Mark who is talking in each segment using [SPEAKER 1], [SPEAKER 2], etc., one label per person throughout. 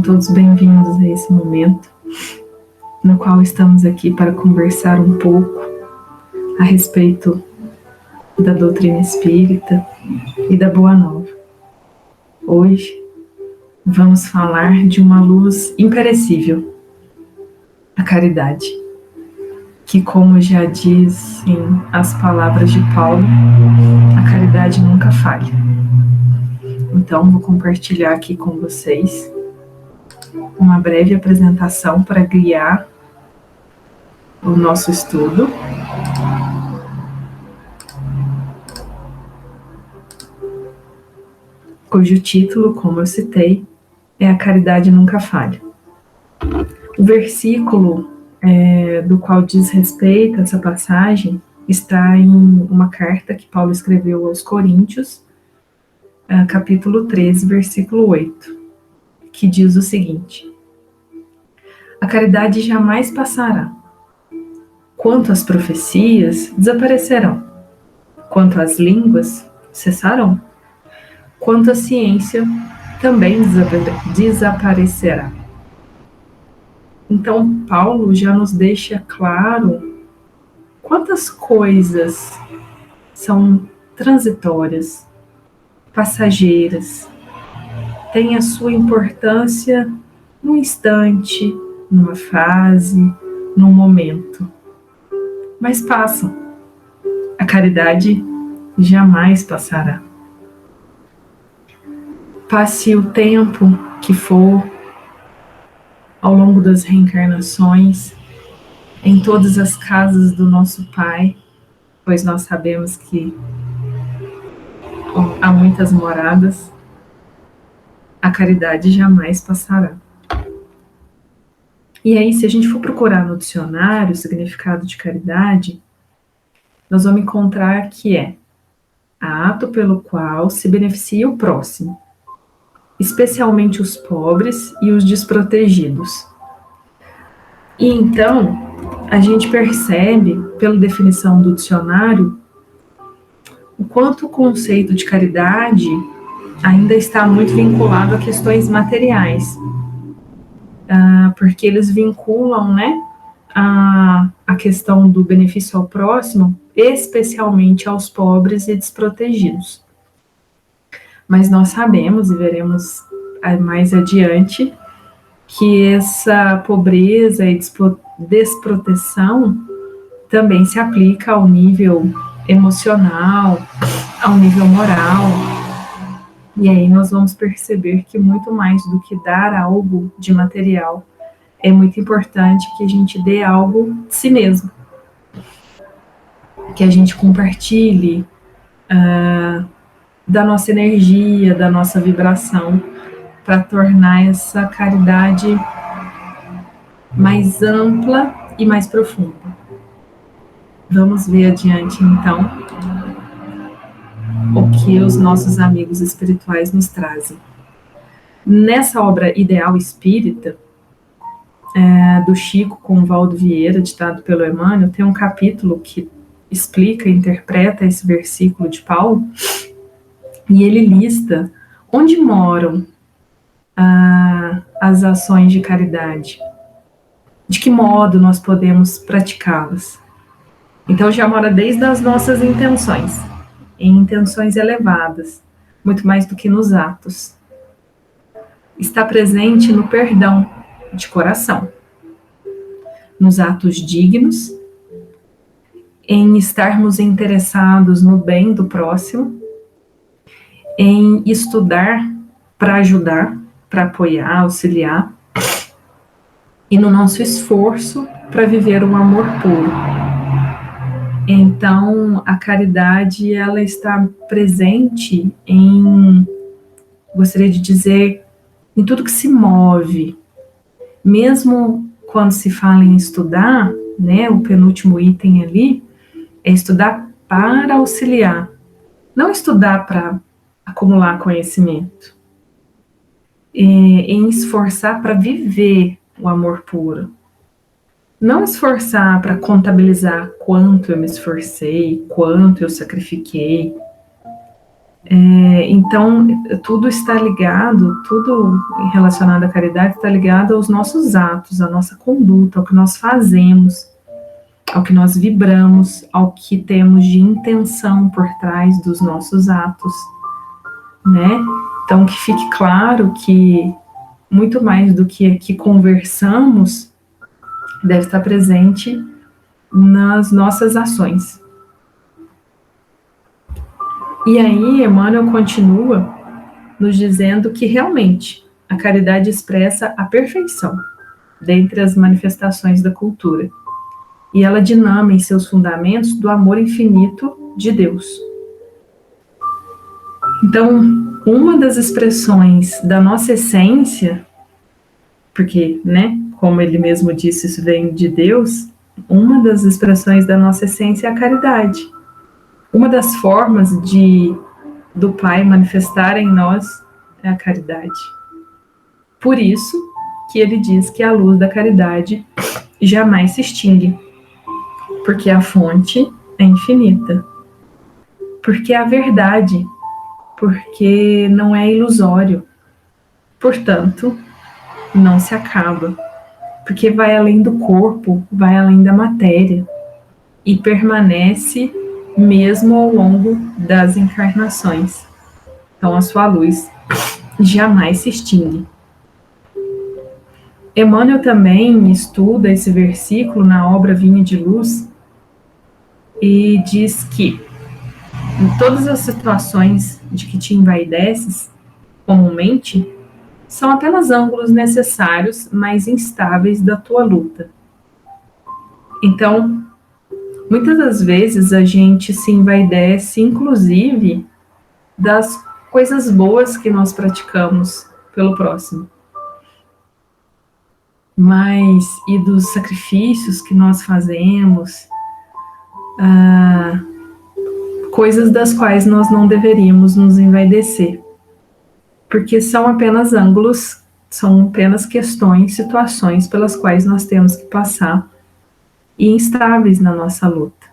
[SPEAKER 1] todos bem-vindos a esse momento, no qual estamos aqui para conversar um pouco a respeito da doutrina espírita e da Boa Nova. Hoje vamos falar de uma luz imperecível, a caridade, que, como já dizem as palavras de Paulo, a caridade nunca falha. Então, vou compartilhar aqui com vocês uma breve apresentação para guiar o nosso estudo. Cujo título, como eu citei, é A Caridade Nunca Falha. O versículo do qual diz respeito a essa passagem está em uma carta que Paulo escreveu aos Coríntios, capítulo 13, versículo 8, que diz o seguinte: a caridade jamais passará. Quanto às profecias, desaparecerão. Quanto às línguas, cessarão. Quanto à ciência, também desaparecerá. Então, Paulo já nos deixa claro quantas coisas são transitórias, passageiras, têm a sua importância num instante, numa fase, num momento. Mas passam. A caridade jamais passará. Passe o tempo que for, ao longo das reencarnações, em todas as casas do nosso Pai, pois nós sabemos que há muitas moradas, a caridade jamais passará. E aí, se a gente for procurar no dicionário o significado de caridade, nós vamos encontrar que é ato pelo qual se beneficia o próximo, especialmente os pobres e os desprotegidos. E então, a gente percebe, pela definição do dicionário, o quanto o conceito de caridade ainda está muito vinculado a questões materiais, porque eles vinculam, a questão do benefício ao próximo, especialmente aos pobres e desprotegidos. Mas nós sabemos, e veremos mais adiante, que essa pobreza e desproteção também se aplica ao nível emocional, ao nível moral. E aí nós vamos perceber que muito mais do que dar algo de material, é muito importante que a gente dê algo de si mesmo. Que a gente compartilhe da nossa energia, da nossa vibração, para tornar essa caridade mais ampla e mais profunda. Vamos ver adiante, então, o que os nossos amigos espirituais nos trazem. Nessa obra Ideal Espírita, do Chico com Valdo Vieira, ditado pelo Emmanuel, tem um capítulo que explica e interpreta esse versículo de Paulo, e ele lista onde moram as ações de caridade, de que modo nós podemos praticá-las. Então já mora desde as nossas intenções, em intenções elevadas, muito mais do que nos atos. Está presente no perdão de coração, nos atos dignos, em estarmos interessados no bem do próximo, em estudar para ajudar, para apoiar, auxiliar, e no nosso esforço para viver um amor puro. Então, a caridade, ela está presente gostaria de dizer, em tudo que se move. Mesmo quando se fala em estudar, o penúltimo item ali, é estudar para auxiliar, não estudar para acumular conhecimento, em esforçar para viver o amor puro. Não esforçar para contabilizar quanto eu me esforcei, quanto eu sacrifiquei. Então, tudo está ligado, tudo relacionado à caridade está ligado aos nossos atos, à nossa conduta, ao que nós fazemos, ao que nós vibramos, ao que temos de intenção por trás dos nossos atos, né? Então, que fique claro que muito mais do que aqui conversamos deve estar presente nas nossas ações. E aí, Emmanuel continua nos dizendo que realmente a caridade expressa a perfeição dentre as manifestações da cultura. E ela dinama em seus fundamentos do amor infinito de Deus. Então, uma das expressões da nossa essência, porque, né, como ele mesmo disse, isso vem de Deus, uma das expressões da nossa essência é a caridade. Uma das formas do Pai manifestar em nós é a caridade. Por isso que ele diz que a luz da caridade jamais se extingue, porque a fonte é infinita, porque é a verdade, porque não é ilusório, portanto, não se acaba, porque vai além do corpo, vai além da matéria e permanece mesmo ao longo das encarnações. Então, a sua luz jamais se extingue. Emmanuel também estuda esse versículo na obra Vinha de Luz e diz que em todas as situações de que te envaideces, comumente, são apenas ângulos necessários, mas instáveis da tua luta. Então, muitas das vezes a gente se envaidece, inclusive, das coisas boas que nós praticamos pelo próximo. Mas, e dos sacrifícios que nós fazemos, coisas das quais nós não deveríamos nos envaidecer. Porque são apenas ângulos, são apenas questões, situações pelas quais nós temos que passar e instáveis na nossa luta.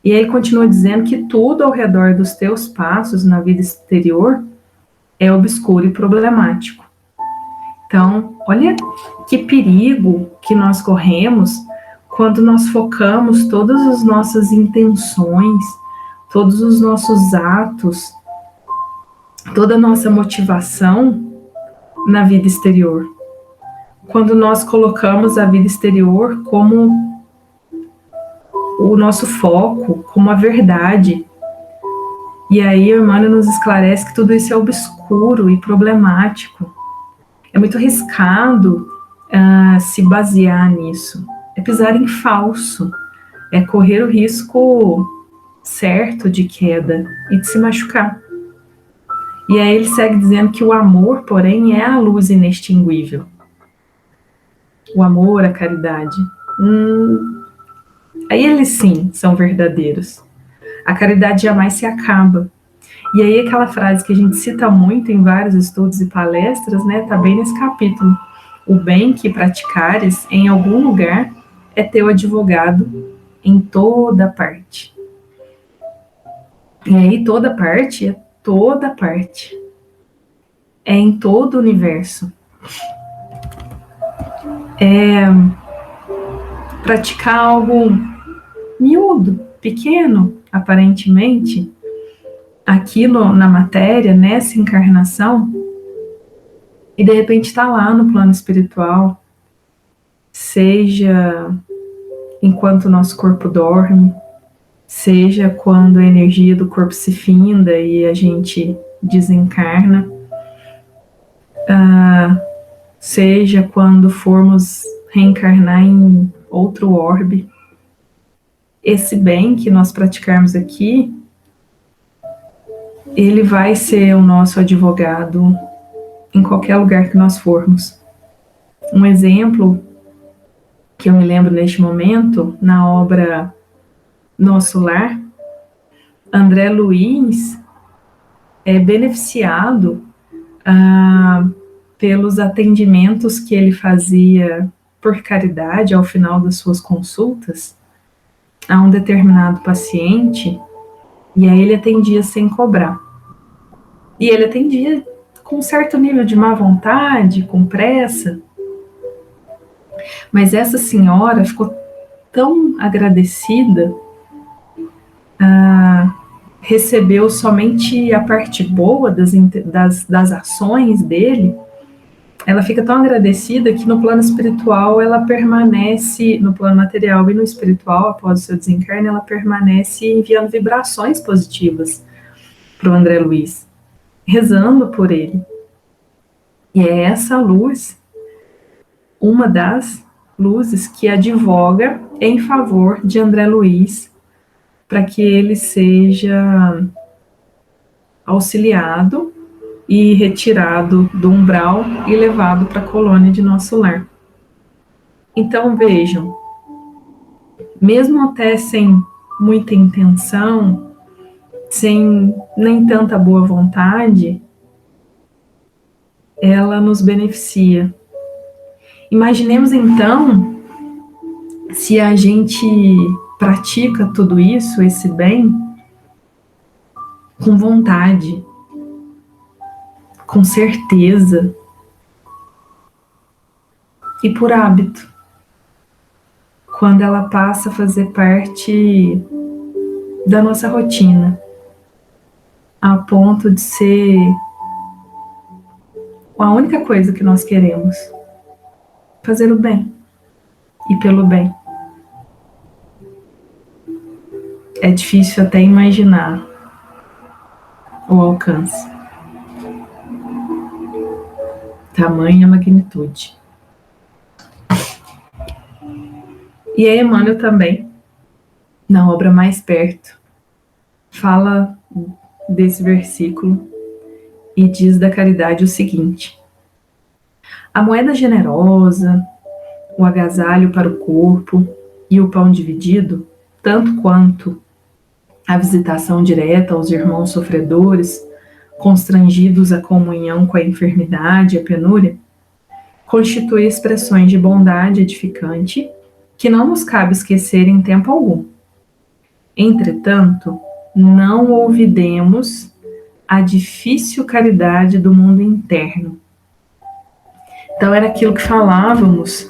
[SPEAKER 1] E aí ele continua dizendo que tudo ao redor dos teus passos na vida exterior é obscuro e problemático. Então, olha que perigo que nós corremos quando nós focamos todas as nossas intenções, todos os nossos atos, toda a nossa motivação na vida exterior. Quando nós colocamos a vida exterior como o nosso foco, como a verdade. E aí o Emmanuel nos esclarece que tudo isso é obscuro e problemático. É muito arriscado se basear nisso. É pisar em falso. É correr o risco certo de queda e de se machucar. E aí ele segue dizendo que o amor, porém, é a luz inextinguível. O amor, a caridade. Aí eles sim são verdadeiros. A caridade jamais se acaba. E aí aquela frase que a gente cita muito em vários estudos e palestras, né, tá bem nesse capítulo. O bem que praticares em algum lugar é teu advogado em toda parte. E aí toda parte é toda parte. É em todo o universo. É praticar algo miúdo, pequeno, aparentemente, aquilo na matéria, nessa encarnação, e de repente está lá no plano espiritual, seja enquanto o nosso corpo dorme, seja quando a energia do corpo se finda e a gente desencarna, seja quando formos reencarnar em outro orbe. Esse bem que nós praticarmos aqui, ele vai ser o nosso advogado em qualquer lugar que nós formos. Um exemplo que eu me lembro neste momento, na obra Nosso Lar, André Luiz é beneficiado pelos atendimentos que ele fazia por caridade ao final das suas consultas a um determinado paciente, e aí ele atendia sem cobrar. E ele atendia com um certo nível de má vontade, com pressa. Mas essa senhora ficou tão agradecida, recebeu somente a parte boa das ações dele. Ela fica tão agradecida que no plano espiritual ela permanece, no plano material e no espiritual, após o seu desencarne, ela permanece enviando vibrações positivas para o André Luiz, rezando por ele. E é essa luz, uma das luzes que advoga em favor de André Luiz, para que ele seja auxiliado e retirado do umbral e levado para a colônia de Nosso Lar. Então vejam, mesmo até sem muita intenção, sem nem tanta boa vontade, ela nos beneficia. Imaginemos então se a gente pratica tudo isso, esse bem, com vontade, com certeza e por hábito. Quando ela passa a fazer parte da nossa rotina, a ponto de ser a única coisa que nós queremos, fazer o bem e pelo bem. É difícil até imaginar o alcance, tamanha magnitude. E a Emmanuel também, na obra Mais Perto, fala desse versículo e diz da caridade o seguinte: a moeda generosa, o agasalho para o corpo e o pão dividido, tanto quanto a visitação direta aos irmãos sofredores, constrangidos à comunhão com a enfermidade e a penúria, constitui expressões de bondade edificante que não nos cabe esquecer em tempo algum. Entretanto, não olvidemos a difícil caridade do mundo interno. Então, era aquilo que falávamos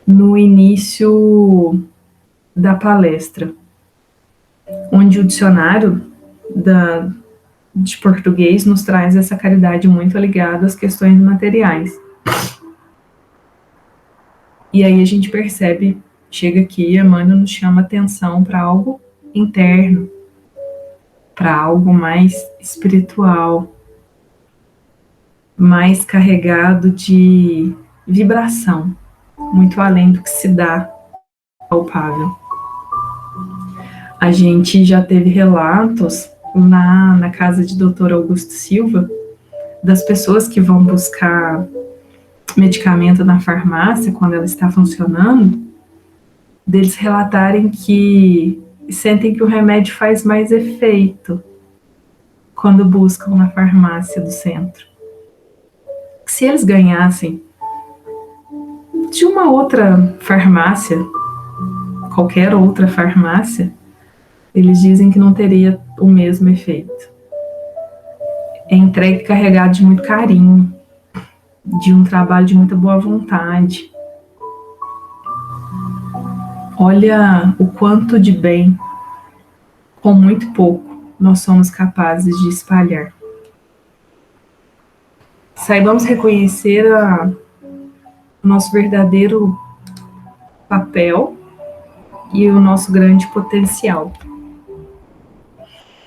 [SPEAKER 1] no início da palestra, onde o dicionário de português nos traz essa caridade muito ligada às questões materiais. E aí a gente percebe, chega aqui, Emmanuel nos chama atenção para algo interno, para algo mais espiritual, mais carregado de vibração, muito além do que se dá palpável. A gente já teve relatos na casa de Dr. Augusto Silva, das pessoas que vão buscar medicamento na farmácia quando ela está funcionando, deles relatarem que sentem que o remédio faz mais efeito quando buscam na farmácia do centro. Se eles ganhassem de uma outra farmácia, qualquer outra farmácia, eles dizem que não teria o mesmo efeito. É entregue carregado de muito carinho, de um trabalho de muita boa vontade. Olha o quanto de bem, com muito pouco, nós somos capazes de espalhar. Saibamos reconhecer o nosso verdadeiro papel e o nosso grande potencial.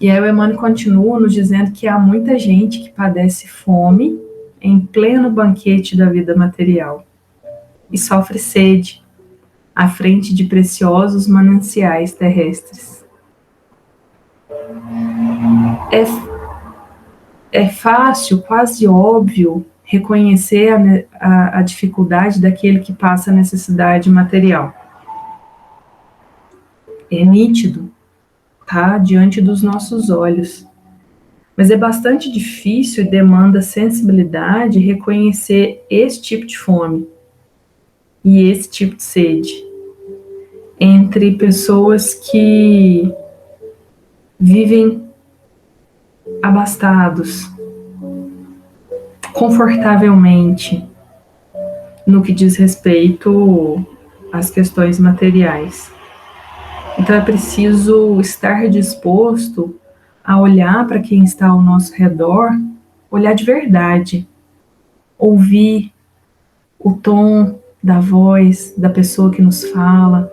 [SPEAKER 1] E aí o Emmanuel continua nos dizendo que há muita gente que padece fome em pleno banquete da vida material e sofre sede à frente de preciosos mananciais terrestres. É fácil, quase óbvio, reconhecer a dificuldade daquele que passa necessidade material. É nítido, tá? Diante dos nossos olhos. Mas é bastante difícil e demanda sensibilidade reconhecer esse tipo de fome e esse tipo de sede entre pessoas que vivem abastados, confortavelmente no que diz respeito às questões materiais. Então é preciso estar disposto a olhar para quem está ao nosso redor, olhar de verdade, ouvir o tom da voz da pessoa que nos fala,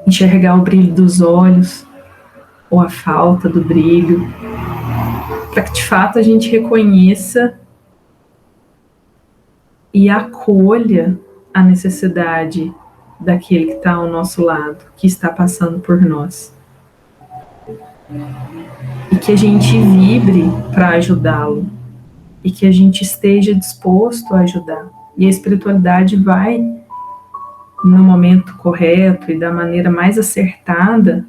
[SPEAKER 1] enxergar o brilho dos olhos ou a falta do brilho, para que de fato a gente reconheça e acolha a necessidade daquele que está ao nosso lado, que está passando por nós. E que a gente vibre para ajudá-lo, e que a gente esteja disposto a ajudar. E a espiritualidade vai, no momento correto e da maneira mais acertada,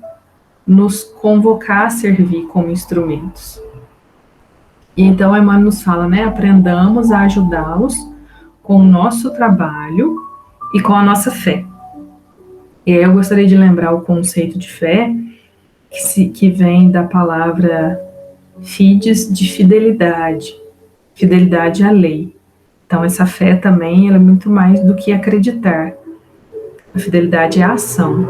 [SPEAKER 1] nos convocar a servir como instrumentos. E então Emmanuel nos fala, né? Aprendamos a ajudá-los com o nosso trabalho e com a nossa fé. E aí eu gostaria de lembrar o conceito de fé, que vem da palavra fides, de fidelidade, fidelidade à lei. Então essa fé também ela é muito mais do que acreditar. A fidelidade é a ação,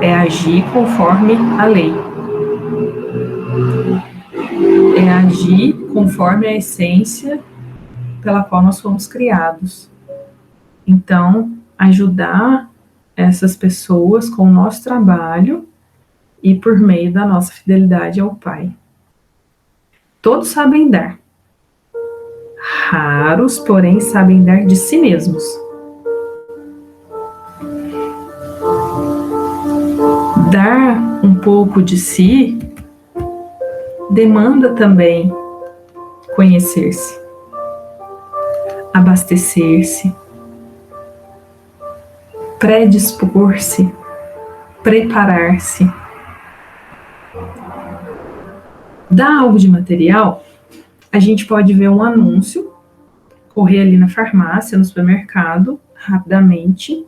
[SPEAKER 1] é agir conforme a lei. É agir conforme a essência pela qual nós fomos criados. Então, ajudar essas pessoas com o nosso trabalho e por meio da nossa fidelidade ao Pai. Todos sabem dar. Raros, porém, sabem dar de si mesmos. Dar um pouco de si demanda também conhecer-se, abastecer-se, predispor-se, preparar-se. Dar algo de material, a gente pode ver um anúncio, correr ali na farmácia, no supermercado, rapidamente,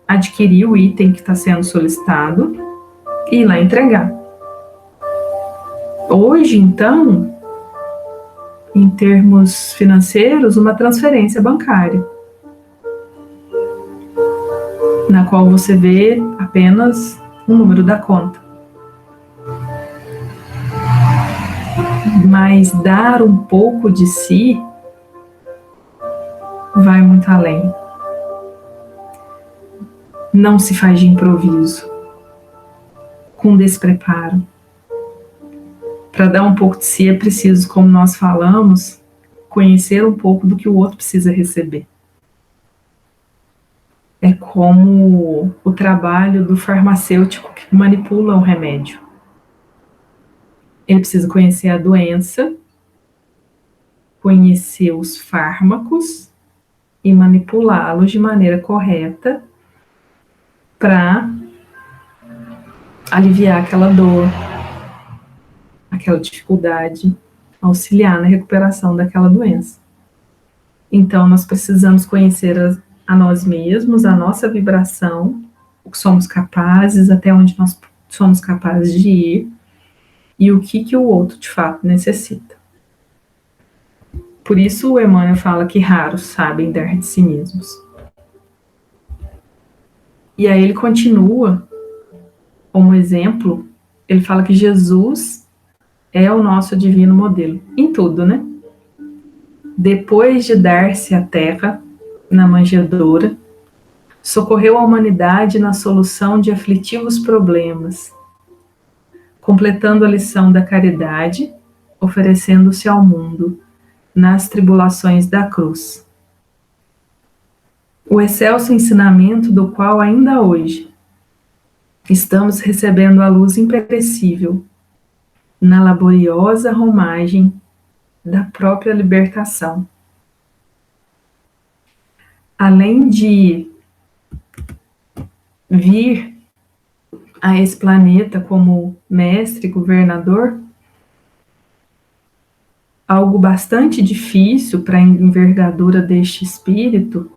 [SPEAKER 1] adquirir o item que está sendo solicitado e ir lá entregar. Hoje, então, em termos financeiros, uma transferência bancária, na qual você vê apenas o número da conta. Mas dar um pouco de si vai muito além. Não se faz de improviso, com despreparo. Para dar um pouco de si é preciso, como nós falamos, conhecer um pouco do que o outro precisa receber. É como o trabalho do farmacêutico que manipula o remédio. Ele precisa conhecer a doença, conhecer os fármacos e manipulá-los de maneira correta para aliviar aquela dor, aquela dificuldade, auxiliar na recuperação daquela doença. Então, nós precisamos conhecer a nós mesmos, a nossa vibração, o que somos capazes, até onde nós somos capazes de ir, e o que o outro, de fato, necessita. Por isso, o Emmanuel fala que raros sabem dar de si mesmos. E aí ele continua, como exemplo, ele fala que Jesus é o nosso divino modelo, em tudo, né? Depois de dar-se à terra, na manjedoura, socorreu a humanidade na solução de aflitivos problemas, completando a lição da caridade, oferecendo-se ao mundo nas tribulações da cruz. O excelso ensinamento do qual ainda hoje estamos recebendo a luz imperecível na laboriosa romagem da própria libertação. Além de vir a esse planeta como mestre, governador, algo bastante difícil para a envergadura deste espírito,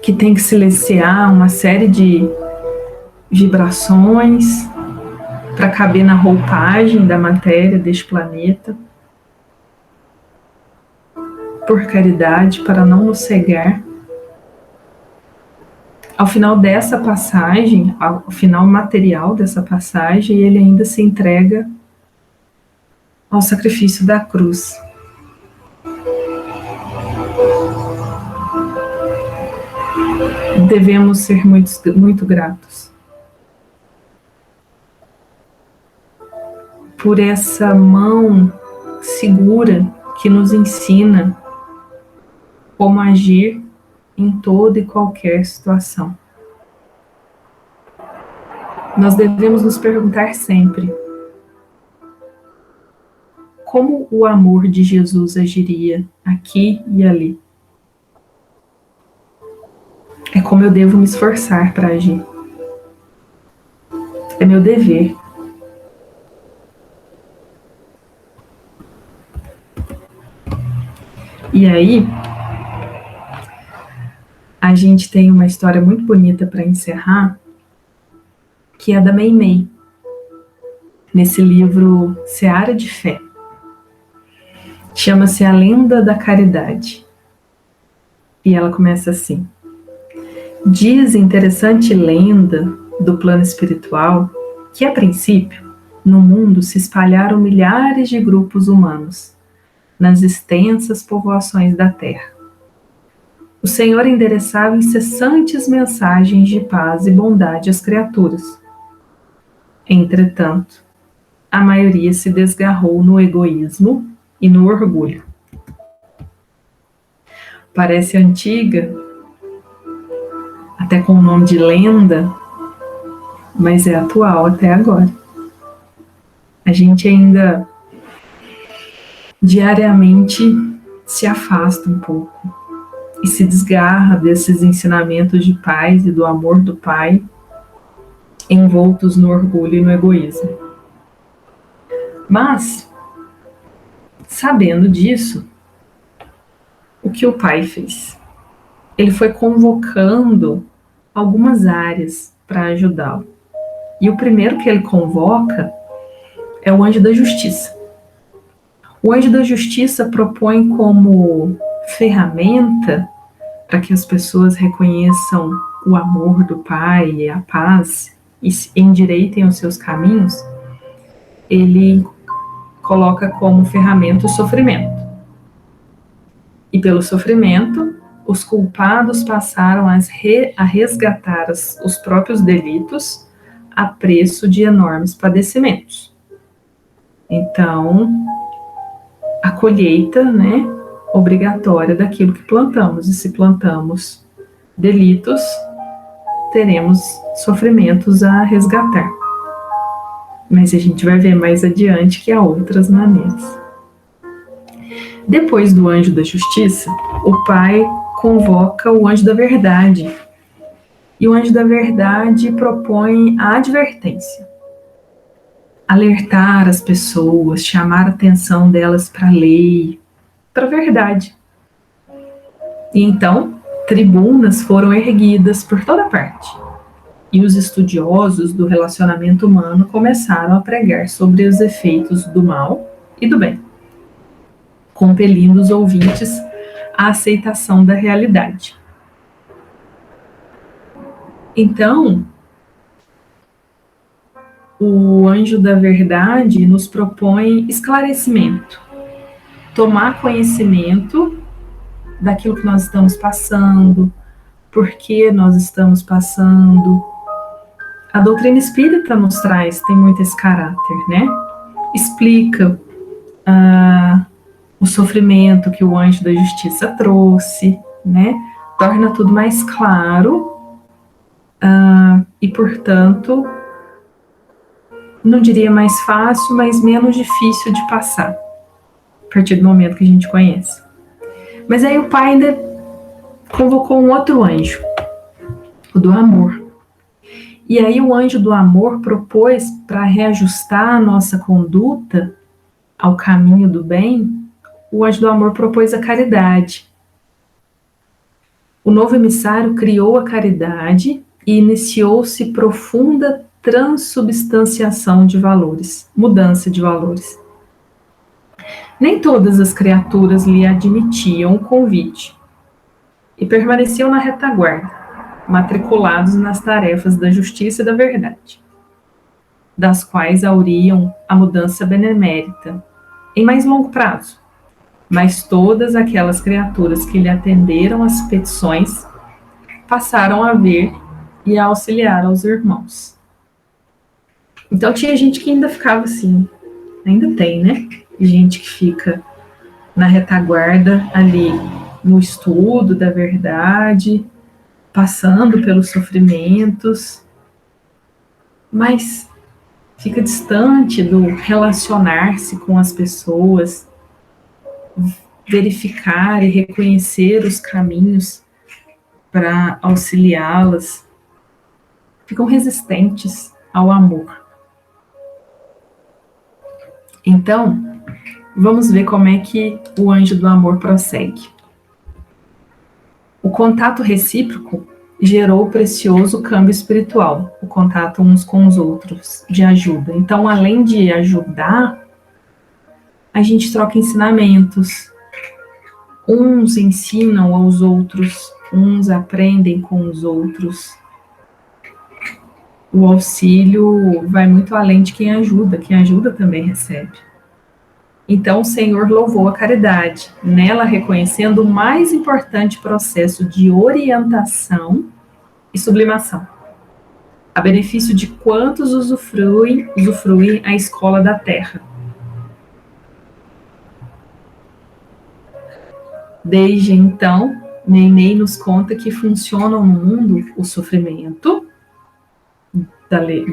[SPEAKER 1] que tem que silenciar uma série de vibrações para caber na roupagem da matéria deste planeta. por caridade, para não nos cegar. Ao final dessa passagem, ao final material dessa passagem, ele ainda se entrega ao sacrifício da cruz. Devemos ser muito gratos por essa mão segura que nos ensina como agir em toda e qualquer situação. Nós devemos nos perguntar sempre: como o amor de Jesus agiria aqui e ali? É como eu devo me esforçar para agir. É meu dever. E aí, a gente tem uma história muito bonita para encerrar, que é a da Meimei, nesse livro Seara de Fé. Chama-se A Lenda da Caridade. E ela começa assim: diz interessante lenda do plano espiritual que, a princípio, no mundo se espalharam milhares de grupos humanos nas extensas povoações da terra. O Senhor endereçava incessantes mensagens de paz e bondade às criaturas. Entretanto, a maioria se desgarrou no egoísmo e no orgulho. Parece antiga, até com o nome de lenda, mas é atual até agora. A gente ainda diariamente se afasta um pouco e se desgarra desses ensinamentos de paz e do amor do Pai, envoltos no orgulho e no egoísmo. Mas, sabendo disso, o que o Pai fez? Ele foi convocando algumas áreas para ajudá-lo. E o primeiro que ele convoca é o Anjo da Justiça. O Anjo da Justiça propõe como ferramenta para que as pessoas reconheçam o amor do Pai e a paz e endireitem os seus caminhos. Ele coloca como ferramenta o sofrimento. E pelo sofrimento, os culpados passaram a resgatar os próprios delitos a preço de enormes padecimentos. Então, a colheita, né, obrigatória daquilo que plantamos. E se plantamos delitos, teremos sofrimentos a resgatar. Mas a gente vai ver mais adiante que há outras maneiras. Depois do Anjo da Justiça, o Pai convoca o Anjo da Verdade. E o Anjo da Verdade propõe a advertência. Alertar as pessoas, chamar a atenção delas para a lei, para a verdade. E então, tribunas foram erguidas por toda parte. E os estudiosos do relacionamento humano começaram a pregar sobre os efeitos do mal e do bem, compelindo os ouvintes à aceitação da realidade. Então, o Anjo da Verdade nos propõe esclarecimento, tomar conhecimento daquilo que nós estamos passando, por que nós estamos passando. A doutrina espírita nos traz, tem muito esse caráter, né? Explica o sofrimento que o Anjo da Justiça trouxe, né? Torna tudo mais claro e, portanto, não diria mais fácil, mas menos difícil de passar, a partir do momento que a gente conhece. Mas aí o Pai ainda convocou um outro anjo, o do amor. E aí o anjo do amor propôs, para reajustar a nossa conduta ao caminho do bem, o anjo do amor propôs a caridade. O novo emissário criou a caridade e iniciou-se profunda transubstanciação de valores, mudança de valores. Nem todas as criaturas lhe admitiam o convite e permaneciam na retaguarda, matriculados nas tarefas da justiça e da verdade, das quais auriam a mudança benemérita em mais longo prazo. Mas todas aquelas criaturas que lhe atenderam às petições passaram a ver e a auxiliar aos irmãos. Então tinha gente que ainda ficava assim, ainda tem, né? Gente que fica na retaguarda ali no estudo da verdade, passando pelos sofrimentos, mas fica distante do relacionar-se com as pessoas, verificar e reconhecer os caminhos para auxiliá-las, ficam resistentes ao amor. Então, vamos ver como é que o anjo do amor prossegue. O contato recíproco gerou o precioso câmbio espiritual, o contato uns com os outros, de ajuda. Então, além de ajudar, a gente troca ensinamentos. Uns ensinam aos outros, uns aprendem com os outros. O auxílio vai muito além de quem ajuda também recebe. Então o Senhor louvou a caridade, nela reconhecendo o mais importante processo de orientação e sublimação, a benefício de quantos usufruem a escola da terra. Desde então, Meimei nos conta que funcionam no mundo o sofrimento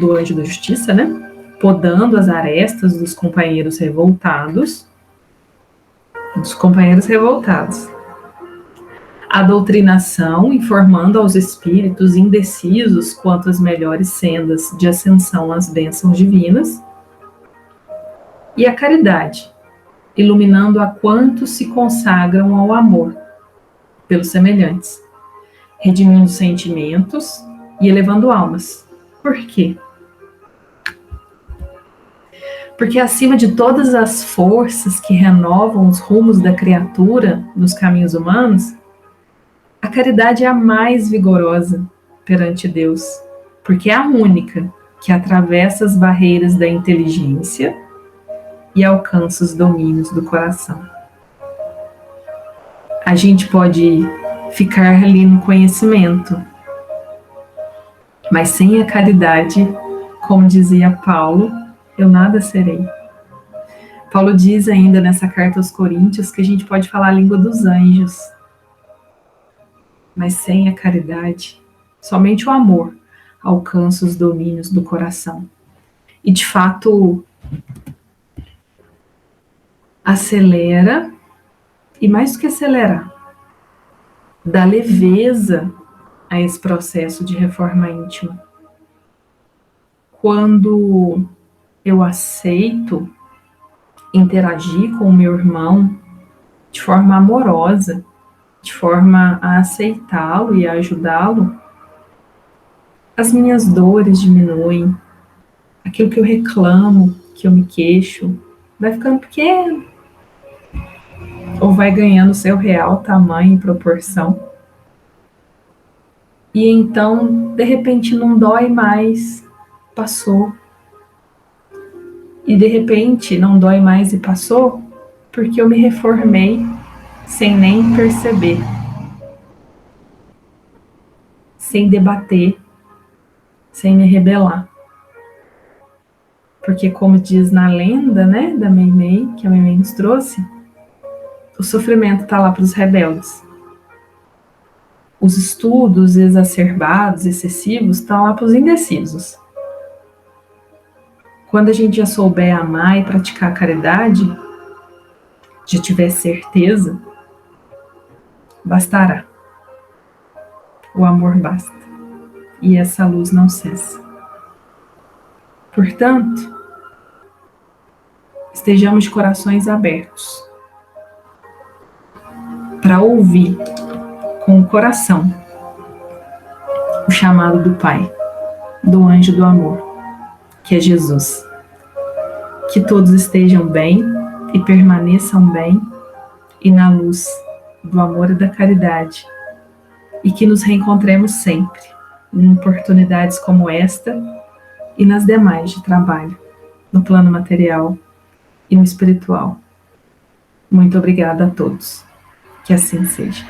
[SPEAKER 1] do anjo da justiça, né? Podando as arestas dos companheiros revoltados, a doutrinação, informando aos espíritos indecisos quanto às melhores sendas de ascensão às bênçãos divinas, e a caridade, iluminando a quantos se consagram ao amor pelos semelhantes, redimindo sentimentos e elevando almas. Por quê? Porque acima de todas as forças que renovam os rumos da criatura nos caminhos humanos, a caridade é a mais vigorosa perante Deus, porque é a única que atravessa as barreiras da inteligência e alcança os domínios do coração. A gente pode ficar ali no conhecimento, mas sem a caridade, como dizia Paulo, eu nada serei. Paulo diz ainda nessa carta aos Coríntios que a gente pode falar a língua dos anjos, mas sem a caridade, somente o amor alcança os domínios do coração. E de fato, acelera, e mais do que acelerar, dá leveza a esse processo de reforma íntima. Quando eu aceito interagir com o meu irmão de forma amorosa, de forma a aceitá-lo e a ajudá-lo, as minhas dores diminuem, aquilo que eu reclamo, que eu me queixo, vai ficando pequeno, ou vai ganhando seu real tamanho e proporção. E então, de repente, não dói mais, passou. E de repente, não dói mais e passou, porque eu me reformei sem nem perceber, sem debater, sem me rebelar. Porque como diz na lenda, né, da Meimei, que a Meimei nos trouxe, o sofrimento está lá para os rebeldes. Os estudos exacerbados, excessivos, estão lá para os indecisos. Quando a gente já souber amar e praticar a caridade, já tiver certeza, bastará. O amor basta. E essa luz não cessa. Portanto, estejamos de corações abertos para ouvir com o coração o chamado do Pai, do anjo do amor, que é Jesus. Que todos estejam bem, e permaneçam bem e na luz do amor e da caridade, e que nos reencontremos sempre em oportunidades como esta e nas demais de trabalho, no plano material e no espiritual. Muito obrigada a todos. Que assim seja.